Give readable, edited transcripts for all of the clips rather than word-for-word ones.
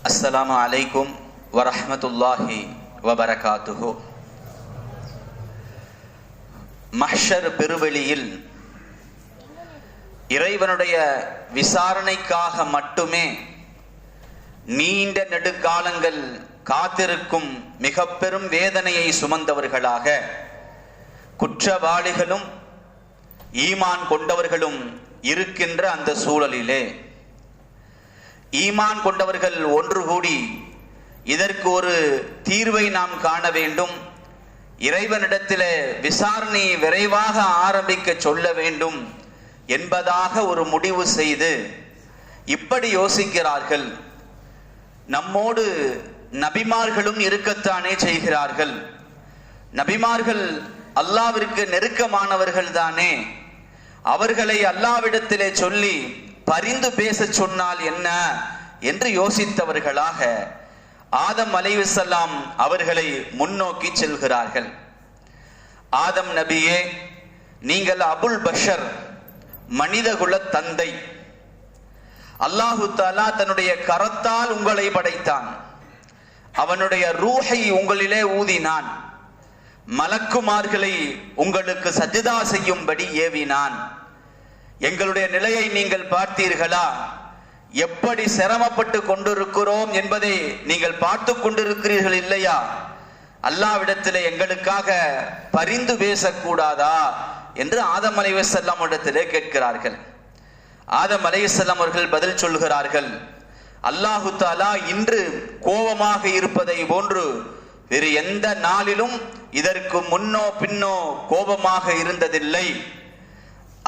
அஸ்ஸலாமு அலைக்கும் வரஹ்மத்துல்லாஹி வபரகாத்துஹு. மஹ்ஷர் பெருவெளியில் இறைவனுடைய விசாரணைக்காக மட்டுமே நீண்ட நெடுக்காலங்கள் காத்திருக்கும் மிக பெரும் வேதனையை சுமந்தவர்களாக குற்றவாளிகளும் ஈமான் கொண்டவர்களும் இருக்கின்ற அந்த சூழலிலே ஈமான் கொண்டவர்கள் ஒன்று கூடி இதற்கு ஒரு தீர்வை நாம் காண வேண்டும், இறைவனிடத்திலே விசாரணையை விரைவாக ஆரம்பிக்க சொல்ல வேண்டும் என்பதாக ஒரு முடிவு செய்து இப்படி யோசிக்கிறார்கள். நம்மோடு நபிமார்களும் இருக்கத்தானே செய்கிறார்கள். நபிமார்கள் அல்லாவிற்கு நெருக்கமானவர்கள் தானே, அவர்களை அல்லாவிடத்திலே சொல்லி பரிந்து பேச சொன்னால் என்ன என்று யோசித்தவர்களாக ஆதம் அலைஹிஸ்ஸலாம் அவர்களை முன்னோக்கி செல்கிறார்கள். ஆதம் நபியே, நீங்கள் அபுல் பஷர், மனிதகுல தந்தை. அல்லாஹு தஆலா தன்னுடைய கரத்தால் உங்களை படைத்தான். அவனுடைய ரூஹை உங்களிலே ஊதினான். மலக்குமார்களை உங்களுக்கு சஜ்தா செய்யும்படி ஏவினான். எங்களுடைய நிலையை நீங்கள் பார்த்தீர்களா? எப்படி சிரமப்பட்டு கொண்டிருக்கிறோம் என்பதை நீங்கள் பார்த்து கொண்டிருக்கிறீர்கள் இல்லையா? அல்லாஹ்விடத்திலே எங்களுக்காக பரிந்து பேசக்கூடாதா என்று ஆதம் அலைஹிஸ்ஸலாம் இடத்திலே கேட்கிறார்கள். ஆதம் அலைஹிஸ்ஸலாம் அவர்கள் பதில் சொல்கிறார்கள், அல்லாஹு தஆலா இன்று கோபமாக இருப்பதை போன்று வேறு எந்த நாளிலும் இதற்கு முன்னோ பின்னோ கோபமாக இருந்ததில்லை.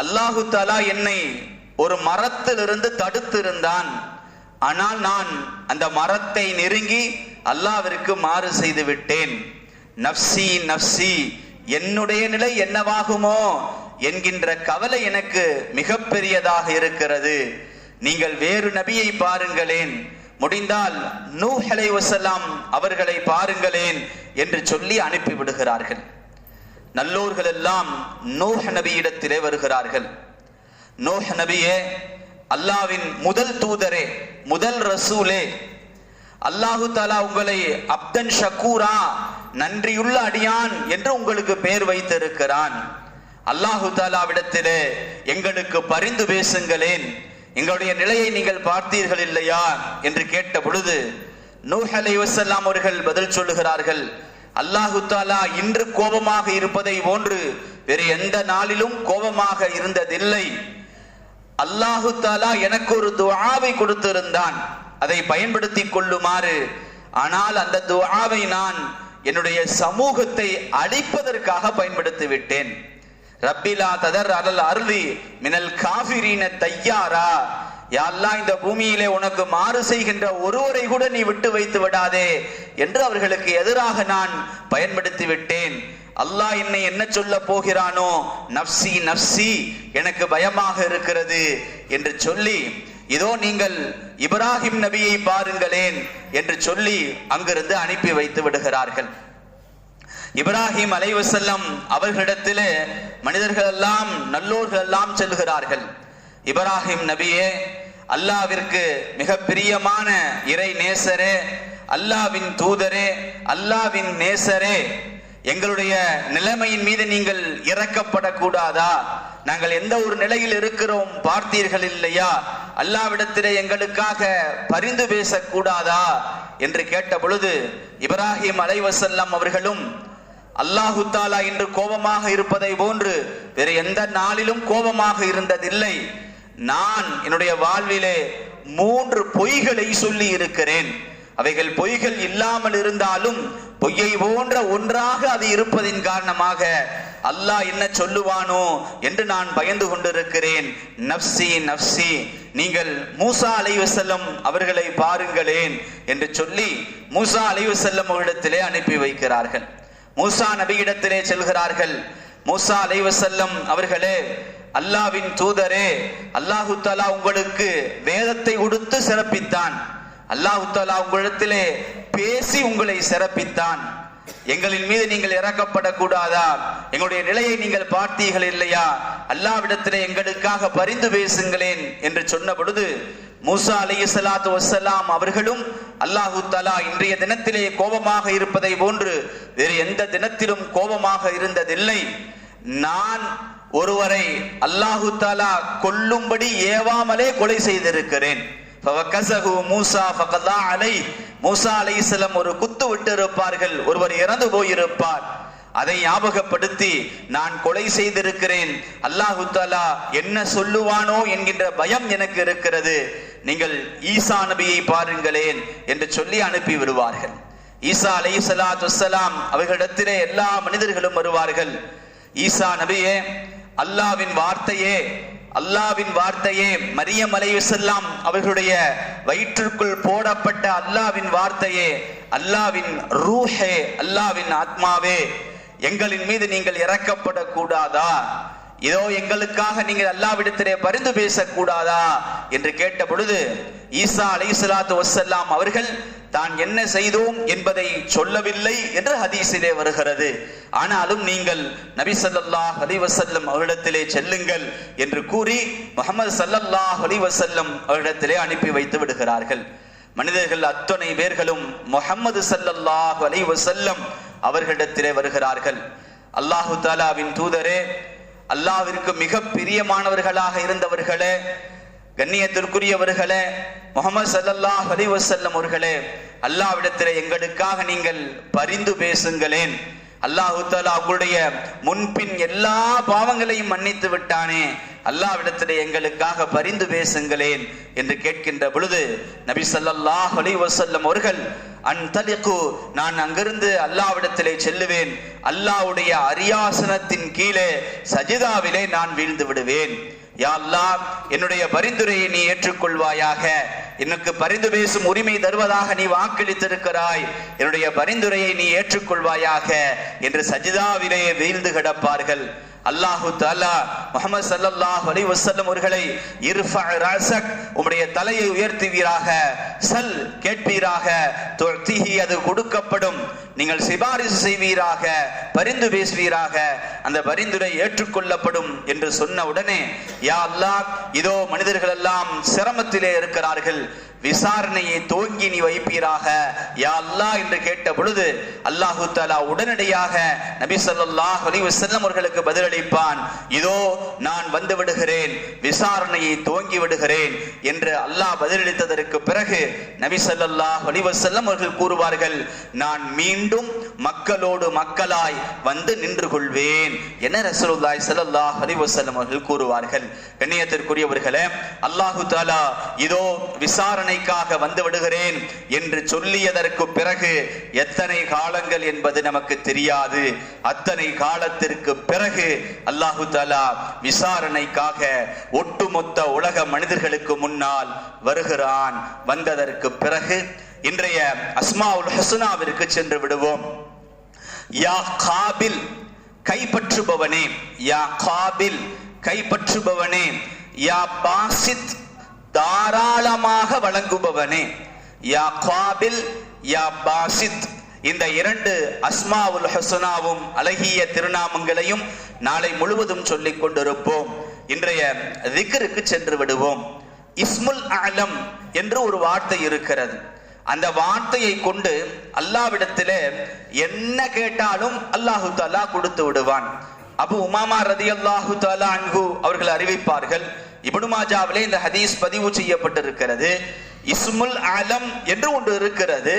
அல்லாஹு தஆலா என்னை ஒரு மரத்திலிருந்து தடுத்திருந்தான். ஆனால் நான் அந்த மரத்தை நெருங்கி அல்லாஹ்விற்கு மாறு செய்து விட்டேன். நஃப்சி நஃப்சி, என்னுடைய நிலை என்னவாகுமோ என்கின்ற கவலை எனக்கு மிகப்பெரியதாக இருக்கிறது. நீங்கள் வேறு நபியை பாருங்களேன், முடிந்தால் நூஹ் அலைஹிஸ்ஸலாம் அவர்களை பாருங்களேன் என்று சொல்லி அனுப்பிவிடுகிறார்கள். நல்லோர்கள் எல்லாம் நூஹ் நபியிடத்திலே வருகிறார்கள். நூஹ் நபியே, அல்லாஹ்வின் முதல் தூதரே, முதல் ரசூலே, அல்லாஹு தஆலா உங்களை அப்தன் ஷக்கூரா, நன்றியுள்ள அடியான் என்று உங்களுக்கு பெயர் வைத்திருக்கிறான். அல்லாஹு தஆலாவிடத்திலே எங்களுக்கு பரிந்து பேசுங்களேன், எங்களுடைய நிலையை நீங்கள் பார்த்தீர்கள் இல்லையா என்று கேட்ட பொழுது நூஹ் அலைஹிஸ்ஸலாம் அவர்கள் பதில் சொல்லுகிறார்கள், அல்லாஹு தஆலா இன்று கோபமாக இருப்பதை போன்று வேறு எந்த நாளிலும் கோபமாக இருந்ததில்லை. அல்லாஹு தஆலா எனக்கு ஒரு துஆவை கொடுத்திருந்தான், அதை பயன்படுத்தி கொள்ளுமாறு. ஆனால் அந்த துஆவை நான் என்னுடைய சமூகத்தை அழிப்பதற்காக பயன்படுத்தி விட்டேன். ரப்பிலா ததர் அலல் அர்லி மினல் காஃபிரீன தையாரா, யா அல்லாஹ் இந்த பூமியிலே உனக்கு மாறு செய்கின்ற ஒருவரை கூட நீ விட்டு வைத்து விடாதே என்று அவர்களுக்கு எதிராக நான் பயன்படுத்தி விட்டேன். அல்லாஹ் என்னை என்ன சொல்ல போகிறானோ, நஃப்சி நஃப்சி, எனக்கு பயமாக இருக்கிறது என்று சொல்லி, இதோ நீங்கள் இப்ராஹிம் நபியை பாருங்களேன் என்று சொல்லி அங்கிருந்து அனுப்பி வைத்து விடுகிறார்கள். இப்ராஹிம் அலைஹிஸ்ஸலாம் அவர்களிடத்திலே மனிதர்கள் எல்லாம் நல்லோர்கள் எல்லாம் செல்கிறார்கள். இப்ராஹிம் நபியே, அல்லாஹ்விற்கு மிக பிரியமான இறை நேசரே, அல்லாஹ்வின் தூதரே, அல்லாஹ்வின் நேசரே, எங்களுடைய நிலைமையின் மீது நீங்கள் இரக்கப்படக்கூடாதா? நாங்கள் எந்த ஒரு நிலையில் இருக்கிறோம் பார்த்தீர்கள் இல்லையா? அல்லாஹ்விடத்திலே எங்களுக்காக பரிந்து பேசக்கூடாதா என்று கேட்ட பொழுது இப்ராஹிம் அலைஹிஸ்ஸலாம் அவர்களும், அல்லாஹு தஆலா இன்று கோபமாக இருப்பதை போன்று வேறு எந்த நாளிலும் கோபமாக இருந்ததில்லை. நான் என்னுடைய வாழ்விலே 3 பொய்களை சொல்லி இருக்கிறேன். அவைகள் பொய்கள் இல்லாமல் இருந்தாலும் பொய்யை போன்ற ஒன்றாக அது இருப்பதின் காரணமாக அல்லாஹ் என்ன சொல்லுவானோ என்று நான் பயந்து கொண்டிருக்கிறேன். நஃப்சி நஃப்சி, நீங்கள் மூசா அலைஹிஸ்ஸலாம் அவர்களை பாருங்களேன் என்று சொல்லி மூசா அலைஹிஸ்ஸலாம் அவரிடத்திலே அனுப்பி வைக்கிறார்கள். மூசா நபியிடத்திலே செல்கிறார்கள். மூசா அலைஹிஸ்ஸலாம் அவர்களே, அல்லாஹ்வின் தூதரே, அல்லாஹு தஆலா உங்களுக்கு வேதத்தை கொடுத்து சிறப்பித்தான். அல்லாஹு தஆலா உங்களிடத்திலே பேசி உங்களை சிறப்பித்தான். எங்களின் மீது நீங்கள் இறக்கப்படக்கூடாதா? எங்களுடைய நிலையை நீங்கள் பார்த்தீர்கள் இல்லையா? அல்லாஹ்விடத்திலே எங்களுக்காக பரிந்து பேசுங்களேன் என்று சொன்ன பொழுது மூசா அலைஹிஸ்ஸலாத்து வஸ்ஸலாம் அவர்களும் அல்லாஹு தஆலா இன்றைய தினத்திலே கோபமாக இருப்பதை போன்று வேறு எந்த தினத்திலும் கோபமாக இருந்ததில்லை. நான் ஒருவரை அல்லாஹு தஆலா கொல்லும்படி ஏவாமலே கொலை செய்திருக்கிறேன். மூசா அலைஹிஸ்ஸலாம் ஒரு குத்து விட்டு இருப்பார்கள், ஒருவர் இறந்து போயிருப்பார். அதை ஞாபகப்படுத்தி நான் கொலை செய்திருக்கிறேன், அல்லாஹு தஆலா என்ன சொல்லுவானோ என்கின்ற பயம் எனக்கு இருக்கிறது, நீங்கள் ஈசா நபியை பாருங்களேன் என்று சொல்லி அனுப்பி விடுவார்கள். ஈசா அலைஹிஸ்ஸலாத்து வஸ்ஸலாம் அவர்களிடத்திலே எல்லா மனிதர்களும் வருவார்கள். ஈசா நபியே, அல்லாஹ்வின் வார்த்தையே, மரியம் அலைஹிஸ்ஸலாம் அவர்களுடைய வயிற்றுக்குள் போடப்பட்ட அல்லாஹ்வின் வார்த்தையே, அல்லாஹ்வின் ரூஹே, அல்லாஹ்வின் ஆத்மாவே, எங்களின் மீது நீங்கள் இறக்கப்படக்கூடாதா? இதோ எங்களுக்காக நீங்கள் அல்லாஹ்விடத்திலே பரிந்து பேசக்கூடாதா என்று கேட்ட பொழுது ஈசா அலைஹிஸ்ஸலாத்து வஸ்ஸலாம் அவர்கள் தான் என்ன செய்தோம் என்பதை சொல்லவில்லை என்று ஹதீஸிலே வருகிறது. ஆனாலும் நீங்கள் நபி ஸல்லல்லாஹு அலைஹி வஸல்லம் அவரிடத்திலே செல்லுங்கள் என்று கூறி முஹம்மது ஸல்லல்லாஹு அலைஹி வஸல்லம் அவரிடத்திலே அனுப்பி வைத்து விடுகிறார்கள். மனிதர்கள் அத்தனை பேர்களும் முஹம்மது ஸல்லல்லாஹு அலைஹி வஸல்லம் அவர்களிடத்திலே வருகிறார்கள். அல்லாஹு தஆலாவின் தூதரே, அல்லாஹ்விற்கு மிக பிரியமானவர்களாக இருந்தவர்களே, கண்ணியத்திற்குரியவர்களே, முஹம்மது ஸல்லல்லாஹு அலைஹி வஸல்லம் அவர்களே, அல்லாஹ்விடத்திலே எங்களுக்காக நீங்கள் பரிந்து பேசுங்களேன். அல்லாஹு தஆலா உங்களுடைய முன்பின் எல்லா பாவங்களையும் மன்னித்து விட்டானே, அல்லாஹ்விடத்திலே எங்களுக்காக பரிந்து பேசுங்களேன் என்று கேட்கின்ற பொழுது நபி ஸல்லல்லாஹு அலைஹி வஸல்லம் அவர்கள் அன்தலிகு, நான் அங்கிருந்து அல்லாஹ்விடத்திலே செல்லுவேன், அல்லாஹ்வுடைய அரியாசனத்தின் கீழே சஜிதாவிலே நான் வீழ்ந்து விடுவேன். யா அல்லாஹ், என்னுடைய பரிந்துரையை நீ ஏற்றுக்கொள்வாயாக, எனக்கு பரிந்து பேசும் உரிமை தருவதாக நீ வாக்களித்திருக்கிறாய், என்னுடைய பரிந்துரையை நீ ஏற்றுக்கொள்வாயாக என்று சஜிதாவிலே வீழ்ந்து கிடப்பார்கள். அல்லாஹு தஆலா முஹம்மது ஸல்லல்லாஹு அலைஹி வஸல்லம் அவர்களை இர்ஃபா ரஸக், உம்முடைய தலையை உயர்த்துவீராக, சல் கேட்பீராக, துஅதிஹி அது கொடுக்கப்படும், நீங்கள் சிபாரிசு செய்வீராக, பரிந்து பேசுவீராக, அந்த பரிந்துரை ஏற்றுக்கொள்ளப்படும் என்று சொன்ன உடனே யா அல்லாஹ், இதோ மனிதர்கள் எல்லாம் சிரமத்திலே இருக்கிறார்கள், விசாரணையை துவங்கி நீ வைப்பீராக யா அல்லாஹ் என்று கேட்ட பொழுது அல்லாஹு தஆலா உடனடியாக நபி ஸல்லல்லாஹு அலைஹி வஸல்லம் அவர்களுக்கு பதிலளிப்பான், இதோ நான் வந்து விடுகிறேன், விசாரணையை துவங்கி விடுகிறேன் என்று அல்லாஹ் பதிலளித்ததற்கு பிறகு நபி ஸல்லல்லாஹு அலைஹி வஸல்லம் அவர்கள் கூறுவார்கள், நான் மீண்டும் மக்களோடு மக்களாய் வந்து நின்று கொள்வேன் என ரசூலுல்லாஹி ஸல்லல்லாஹு அலைஹி வஸல்லம் அவர்கள் கூறுவார்கள். கண்ணியத்திற்குரியவர்களே, அல்லாஹு தஆலா இதோ விசாரணைக்காக வந்து விடுகிறேன் என்று சொல்லியதற்கு பிறகு எத்தனை காலங்கள் என்பது நமக்கு தெரியாது. அத்தனை காலத்திற்கு பிறகு அல்லாஹு தஆலா விசாரணைக்காக ஒட்டுமொத்த உலக மனிதர்களுக்கு முன்னால் வருகிறான். வந்ததற்கு பிறகு இன்றைய அஸ்மாஉல் ஹுஸ்னாவிற்கு சென்று விடுவோம். யா காபில், கைப்பற்றுபவனே, யா காபில், கைப்பற்றுபவனே, யா பாசித், தாராளமாக வழங்குபவனே, யா காபில், யா பாசித், இந்த இரண்டு அஸ்மாவுல் ஹுஸ்னாவும் அழகிய திருநாமங்களையும் நாளை முழுவதும் சொல்லிக் கொண்டிருப்போம். இன்றைய திக்ருக்கு சென்று விடுவோம். இஸ்முல் அலம் என்று ஒரு வார்த்தை இருக்கிறது. அந்த வார்த்தையை கொண்டு அல்லாஹ்விடத்திலே என்ன கேட்டாலும் அல்லாஹு தஆலா கொடுத்து விடுவான். அபு உமாமா ரலியல்லாஹு தஆலா அன்ஹு அவர்கள் அறிவிப்பார்கள், இப்னு மாஜாவிலே இந்த ஹதீஸ் பதிவு செய்யப்பட்டிருக்கிறது. இஸ்முல் அலம் என்று ஒன்று இருக்கிறது,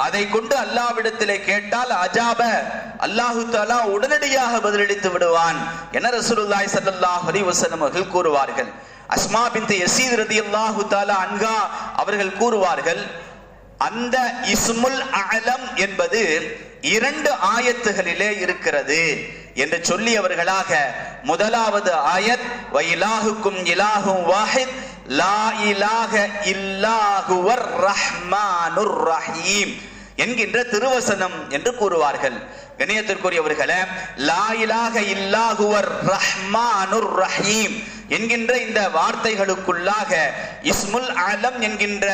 அதை கொண்டு அல்லாஹ்விடத்திலே கேட்டால் அஜாப, அல்லாஹு தஆலா உடனடியாக பதிலளித்து விடுவான் என ரசூலுல்லாஹி ஸல்லல்லாஹு அலைஹி வஸல்லம் அவர்கள் கூறுவார்கள். அஸ்மா பின்த் யஸீத் ரலியல்லாஹு தஆலா அன்ஹா அவர்கள் கூறுவார்கள், அந்த இஸ்முல் அலம் என்பது 2 ஆயத்துகளிலே இருக்கிறது என்று சொல்லியவர்களாக, முதலாவது ஆயத் வ இலாஹுக்கும் இலாஹும் வாஹித் லா இலாஹ இல்லாஹுவர் ரஹ்மானுர் ரஹீம் என்கின்ற திருவசனம் என்று கூறுவார்கள். கண்ணியத்திற்குரியவர்களே, லா இலாஹ இல்லாஹுவர் ரஹ்மானுர் ரஹீம் என்கின்ற இந்த வார்த்தைகளுக்குள்ளாக இஸ்முல் அலம் என்கின்ற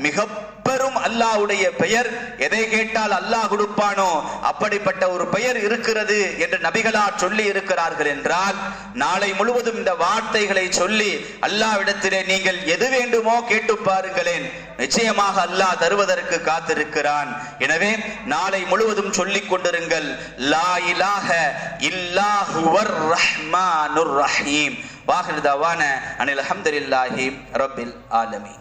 மிகப்பெரிய ஜப்பரும் அல்லாஹ்வுடைய பெயர். எதை கேட்டால் அல்லாஹ் கொடுப்பானோ அப்படிப்பட்ட ஒரு பெயர் இருக்கிறது என்று நபிகளார் சொல்லி இருக்கிறார்கள் என்றால், நாளை முழுவதும் இந்த வார்த்தைகளை சொல்லி அல்லாஹ்விடத்திலே நீங்கள் எது வேண்டுமோ கேட்டு பாருங்களேன், நிச்சயமாக அல்லாஹ் தருவதற்கு காத்திருக்கிறான். எனவே நாளை முழுவதும் சொல்லிக் கொண்டிருங்கள், லா இலாஹ இல்லா ஹுவர் ரஹ்மானுர் ரஹீம். வாஹிர் தவானா அனில் ஹம்துலில்லாஹி ரப்பில் ஆலமீன்.